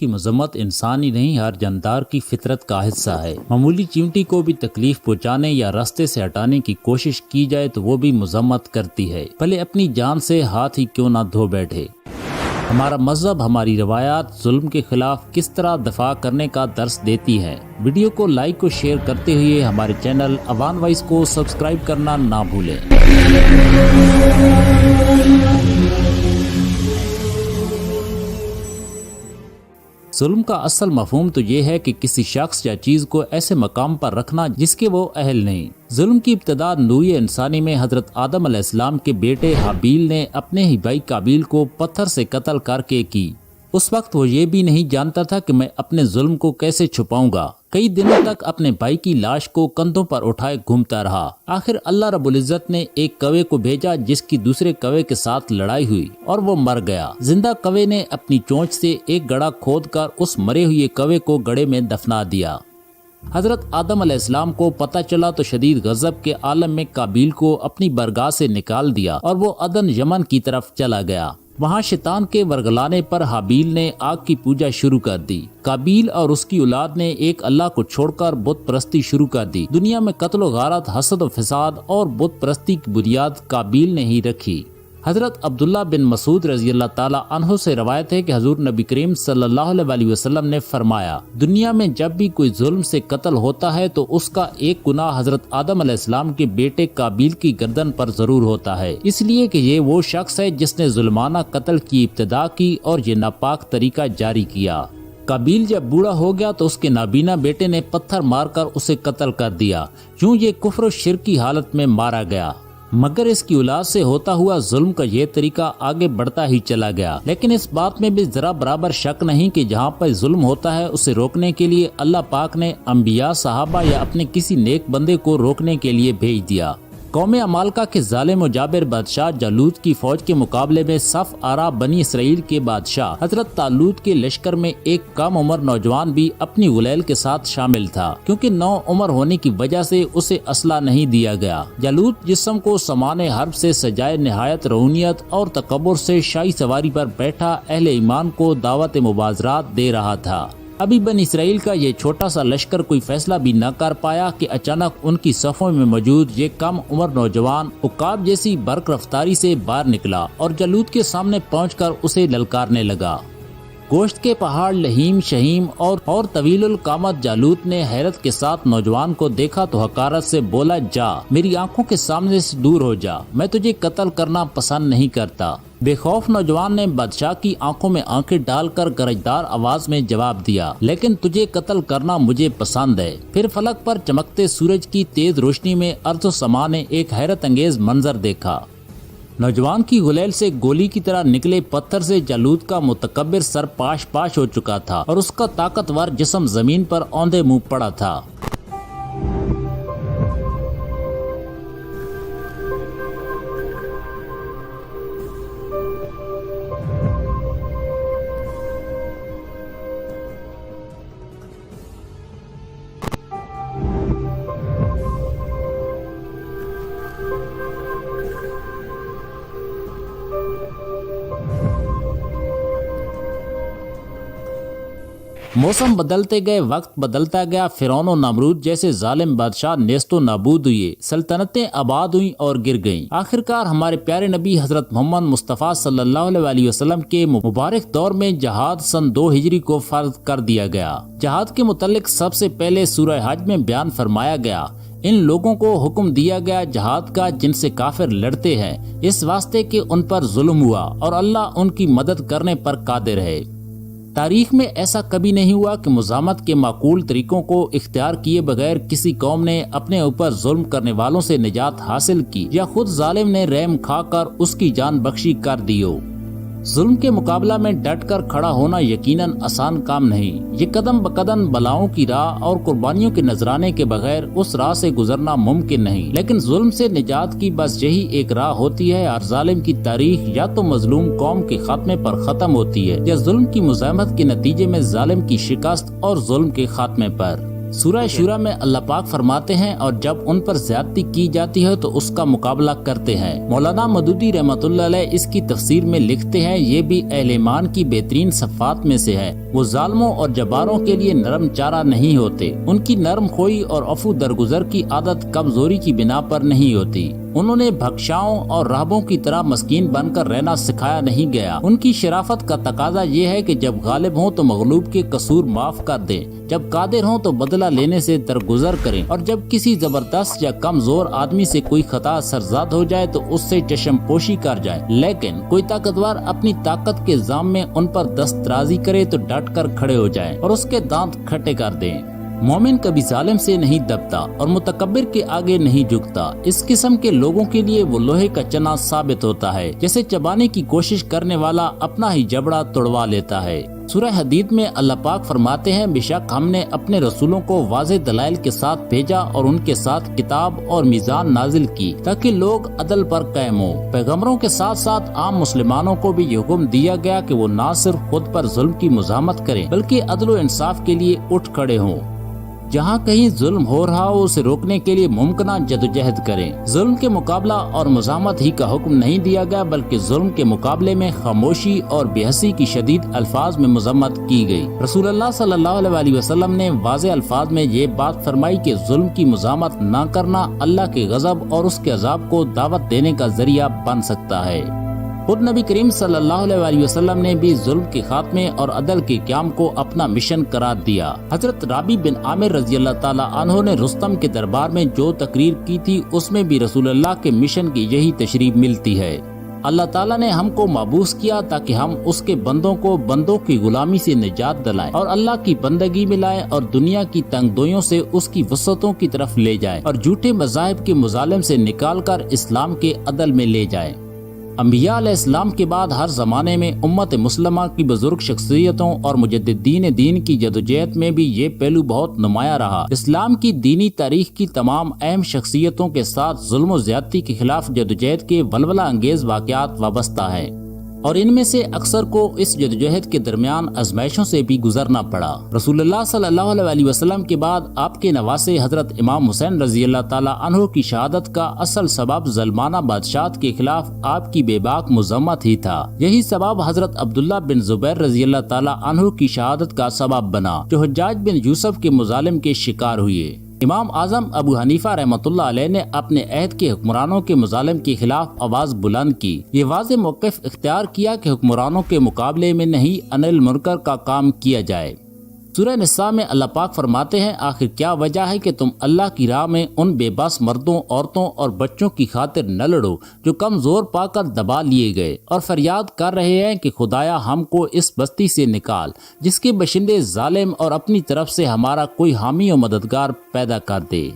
کی مذمت انسانی نہیں ہر جاندار کی فطرت کا حصہ ہے۔ معمولی چیونٹی کو بھی تکلیف پہنچانے یا راستے سے ہٹانے کی کوشش کی جائے تو وہ بھی مذمت کرتی ہے، بھلے اپنی جان سے ہاتھ ہی کیوں نہ دھو بیٹھے۔ ہمارا مذہب ہماری روایات ظلم کے خلاف کس طرح دفاع کرنے کا درس دیتی ہیں۔ ویڈیو کو لائک و شیئر کرتے ہوئے ہمارے چینل اوان وائس کو سبسکرائب کرنا نہ بھولیں۔ ظلم کا اصل مفہوم تو یہ ہے کہ کسی شخص یا چیز کو ایسے مقام پر رکھنا جس کے وہ اہل نہیں۔ ظلم کی ابتدا نوع انسانی میں حضرت آدم علیہ السلام کے بیٹے حابیل نے اپنے ہی بھائی قابیل کو پتھر سے قتل کر کے کی۔ اس وقت وہ یہ بھی نہیں جانتا تھا کہ میں اپنے ظلم کو کیسے چھپاؤں گا۔ کئی دنوں تک اپنے بھائی کی لاش کو کندھوں پر اٹھائے گھومتا رہا۔ آخر اللہ رب العزت نے ایک کوے کو بھیجا جس کی دوسرے کوے کے ساتھ لڑائی ہوئی اور وہ مر گیا۔ زندہ کوے نے اپنی چونچ سے ایک گڑھا کھود کر اس مرے ہوئے کوے کو گڑھے میں دفنا دیا۔ حضرت آدم علیہ السلام کو پتہ چلا تو شدید غضب کے عالم میں قابیل کو اپنی برگاہ سے نکال دیا اور وہ عدن یمن کی طرف چلا گیا۔ وہاں شیطان کے ورگلانے پر حابیل نے آگ کی پوجا شروع کر دی۔ قابیل اور اس کی اولاد نے ایک اللہ کو چھوڑ کر بت پرستی شروع کر دی۔ دنیا میں قتل و غارت، حسد و فساد اور بت پرستی کی بنیاد قابیل نے ہی رکھی۔ حضرت عبداللہ بن مسعود رضی اللہ تعالی عنہ سے روایت ہے کہ حضور نبی کریم صلی اللہ علیہ وسلم نے فرمایا، دنیا میں جب بھی کوئی ظلم سے قتل ہوتا ہے تو اس کا ایک گناہ حضرت آدم علیہ السلام کے بیٹے قابیل کی گردن پر ضرور ہوتا ہے، اس لیے کہ یہ وہ شخص ہے جس نے ظلمانہ قتل کی ابتدا کی اور یہ ناپاک طریقہ جاری کیا۔ قابیل جب بوڑھا ہو گیا تو اس کے نابینا بیٹے نے پتھر مار کر اسے قتل کر دیا۔ یوں یہ کفر و شرک کی حالت میں مارا گیا، مگر اس کی اولاد سے ہوتا ہوا ظلم کا یہ طریقہ آگے بڑھتا ہی چلا گیا۔ لیکن اس بات میں بھی ذرا برابر شک نہیں کہ جہاں پر ظلم ہوتا ہے اسے روکنے کے لیے اللہ پاک نے انبیاء، صحابہ یا اپنے کسی نیک بندے کو روکنے کے لیے بھیج دیا۔ قوم عمالقہ کے ظالم و جابر بادشاہ جالوت کی فوج کے مقابلے میں صف آرا بنی اسرائیل کے بادشاہ حضرت طالوت کے لشکر میں ایک کم عمر نوجوان بھی اپنی غلیل کے ساتھ شامل تھا، کیونکہ نو عمر ہونے کی وجہ سے اسے اسلحہ نہیں دیا گیا۔ جالوت جسم کو سامان حرب سے سجائے نہایت رونیت اور تکبر سے شاہی سواری پر بیٹھا اہل ایمان کو دعوت مبازرات دے رہا تھا۔ ابھی بنی اسرائیل کا یہ چھوٹا سا لشکر کوئی فیصلہ بھی نہ کر پایا کہ اچانک ان کی صفوں میں موجود یہ کم عمر نوجوان عقاب جیسی برق رفتاری سے باہر نکلا اور جالوت کے سامنے پہنچ کر اسے للکارنے لگا۔ گوشت کے پہاڑ لہیم شہیم اور طویل القامت جالوت نے حیرت کے ساتھ نوجوان کو دیکھا تو حقارت سے بولا، جا میری آنکھوں کے سامنے سے دور ہو جا، میں تجھے قتل کرنا پسند نہیں کرتا۔ بے خوف نوجوان نے بادشاہ کی آنکھوں میں آنکھیں ڈال کر گرجدار آواز میں جواب دیا، لیکن تجھے قتل کرنا مجھے پسند ہے۔ پھر فلک پر چمکتے سورج کی تیز روشنی میں ارض و سما نے ایک حیرت انگیز منظر دیکھا۔ نوجوان کی غلیل سے گولی کی طرح نکلے پتھر سے جالوت کا متکبر سر پاش پاش ہو چکا تھا اور اس کا طاقتور جسم زمین پر اوندے منہ پڑا تھا۔ موسم بدلتے گئے، وقت بدلتا گیا، فرعون و نمرود جیسے ظالم بادشاہ نیست و نابود ہوئے، سلطنتیں آباد ہوئیں اور گر گئیں۔ آخرکار ہمارے پیارے نبی حضرت محمد مصطفیٰ صلی اللہ علیہ وسلم کے مبارک دور میں جہاد سن 2 ہجری کو فرض کر دیا گیا۔ جہاد کے متعلق سب سے پہلے سورہ حج میں بیان فرمایا گیا، ان لوگوں کو حکم دیا گیا جہاد کا جن سے کافر لڑتے ہیں، اس واسطے کہ ان پر ظلم ہوا اور اللہ ان کی مدد کرنے پر قادر ہے۔ تاریخ میں ایسا کبھی نہیں ہوا کہ مزاحمت کے معقول طریقوں کو اختیار کیے بغیر کسی قوم نے اپنے اوپر ظلم کرنے والوں سے نجات حاصل کی یا خود ظالم نے رحم کھا کر اس کی جان بخشی کر دی ہو۔ ظلم کے مقابلہ میں ڈٹ کر کھڑا ہونا یقیناً آسان کام نہیں۔ یہ قدم بقدم بلاؤں کی راہ اور قربانیوں کے نذرانے کے بغیر اس راہ سے گزرنا ممکن نہیں، لیکن ظلم سے نجات کی بس یہی ایک راہ ہوتی ہے۔ ہر ظالم کی تاریخ یا تو مظلوم قوم کے خاتمے پر ختم ہوتی ہے یا ظلم کی مزاحمت کے نتیجے میں ظالم کی شکست اور ظلم کے خاتمے پر۔ سورہ شورا میں اللہ پاک فرماتے ہیں اور جب ان پر زیادتی کی جاتی ہے تو اس کا مقابلہ کرتے ہیں۔ مولانا مودودی رحمۃ اللہ علیہ اس کی تفسیر میں لکھتے ہیں یہ بھی اہل ایمان کی بہترین صفات میں سے ہے، وہ ظالموں اور جباروں کے لیے نرم چارہ نہیں ہوتے، ان کی نرم خوئی اور عفو درگزر کی عادت کمزوری کی بنا پر نہیں ہوتی، انہوں نے بھکشاؤں اور راہبوں کی طرح مسکین بن کر رہنا سکھایا نہیں گیا، ان کی شرافت کا تقاضا یہ ہے کہ جب غالب ہوں تو مغلوب کے قصور معاف کر دیں، جب قادر ہوں تو بدلہ لینے سے درگزر کریں، اور جب کسی زبردست یا کمزور آدمی سے کوئی خطا سرزاد ہو جائے تو اس سے چشم پوشی کر جائے، لیکن کوئی طاقتور اپنی طاقت کے الزام میں ان پر دست درازی کرے تو ڈٹ کر کھڑے ہو جائیں اور اس کے دانت کھٹے کر دیں۔ مومن کبھی ظالم سے نہیں دبتا اور متکبر کے آگے نہیں جھکتا، اس قسم کے لوگوں کے لیے وہ لوہے کا چنا ثابت ہوتا ہے جیسے چبانے کی کوشش کرنے والا اپنا ہی جبڑا توڑوا لیتا ہے۔ سورہ حدید میں اللہ پاک فرماتے ہیں بے شک ہم نے اپنے رسولوں کو واضح دلائل کے ساتھ بھیجا اور ان کے ساتھ کتاب اور میزان نازل کی تاکہ لوگ عدل پر قائم ہوں۔ پیغمبروں کے ساتھ ساتھ عام مسلمانوں کو بھی یہ حکم دیا گیا کہ وہ نہ صرف خود پر ظلم کی مزاحمت کریں بلکہ عدل و انصاف کے لیے اٹھ کھڑے ہوں، جہاں کہیں ظلم ہو رہا ہو اسے روکنے کے لیے ممکنہ جدوجہد کریں۔ ظلم کے مقابلہ اور مزاحمت ہی کا حکم نہیں دیا گیا بلکہ ظلم کے مقابلے میں خاموشی اور بے حسی کی شدید الفاظ میں مذمت کی گئی۔ رسول اللہ صلی اللہ علیہ وسلم نے واضح الفاظ میں یہ بات فرمائی کہ ظلم کی مزاحمت نہ کرنا اللہ کے غضب اور اس کے عذاب کو دعوت دینے کا ذریعہ بن سکتا ہے۔ خود نبی کریم صلی اللہ علیہ وسلم نے بھی ظلم کے خاتمے اور عدل کے قیام کو اپنا مشن قرار دیا۔ حضرت رابی بن عامر رضی اللہ تعالی عنہ نے رستم کے دربار میں جو تقریر کی تھی اس میں بھی رسول اللہ کے مشن کی یہی تشریح ملتی ہے۔ اللہ تعالیٰ نے ہم کو مبعوث کیا تاکہ ہم اس کے بندوں کو بندوں کی غلامی سے نجات دلائیں اور اللہ کی بندگی میں لائیں اور دنیا کی تنگ دویوں سے اس کی وسعتوں کی طرف لے جائیں اور جھوٹے مذاہب کے مظالم سے نکال کر اسلام کے عدل میں لے جائیں۔ انبیاء علیہ السلام کے بعد ہر زمانے میں امت مسلمہ کی بزرگ شخصیتوں اور مجددین دین کی جدوجہد میں بھی یہ پہلو بہت نمایاں رہا۔ اسلام کی دینی تاریخ کی تمام اہم شخصیتوں کے ساتھ ظلم و زیادتی کے خلاف جدوجہد کے ولولہ انگیز واقعات وابستہ ہیں، اور ان میں سے اکثر کو اس جدوجہد کے درمیان آزمائشوں سے بھی گزرنا پڑا۔ رسول اللہ صلی اللہ علیہ وسلم کے بعد آپ کے نواسے حضرت امام حسین رضی اللہ تعالی عنہ کی شہادت کا اصل سبب ظالمانہ بادشاہت کے خلاف آپ کی بے باک مذمت ہی تھا۔ یہی سبب حضرت عبداللہ بن زبیر رضی اللہ تعالی عنہ کی شہادت کا سبب بنا جو حجاج بن یوسف کے مظالم کے شکار ہوئے۔ امام اعظم ابو حنیفہ رحمۃ اللہ علیہ نے اپنے عہد کے حکمرانوں کے مظالم کے خلاف آواز بلند کی، یہ واضح موقف اختیار کیا کہ حکمرانوں کے مقابلے میں نہیں انل منکر کا کام کیا جائے۔ سورہ نساء میں اللہ پاک فرماتے ہیں آخر کیا وجہ ہے کہ تم اللہ کی راہ میں ان بے بس مردوں، عورتوں اور بچوں کی خاطر نہ لڑو جو کم زور پا کر دبا لیے گئے اور فریاد کر رہے ہیں کہ خدایا ہم کو اس بستی سے نکال جس کے باشندے ظالم اور اپنی طرف سے ہمارا کوئی حامی و مددگار پیدا کر دے۔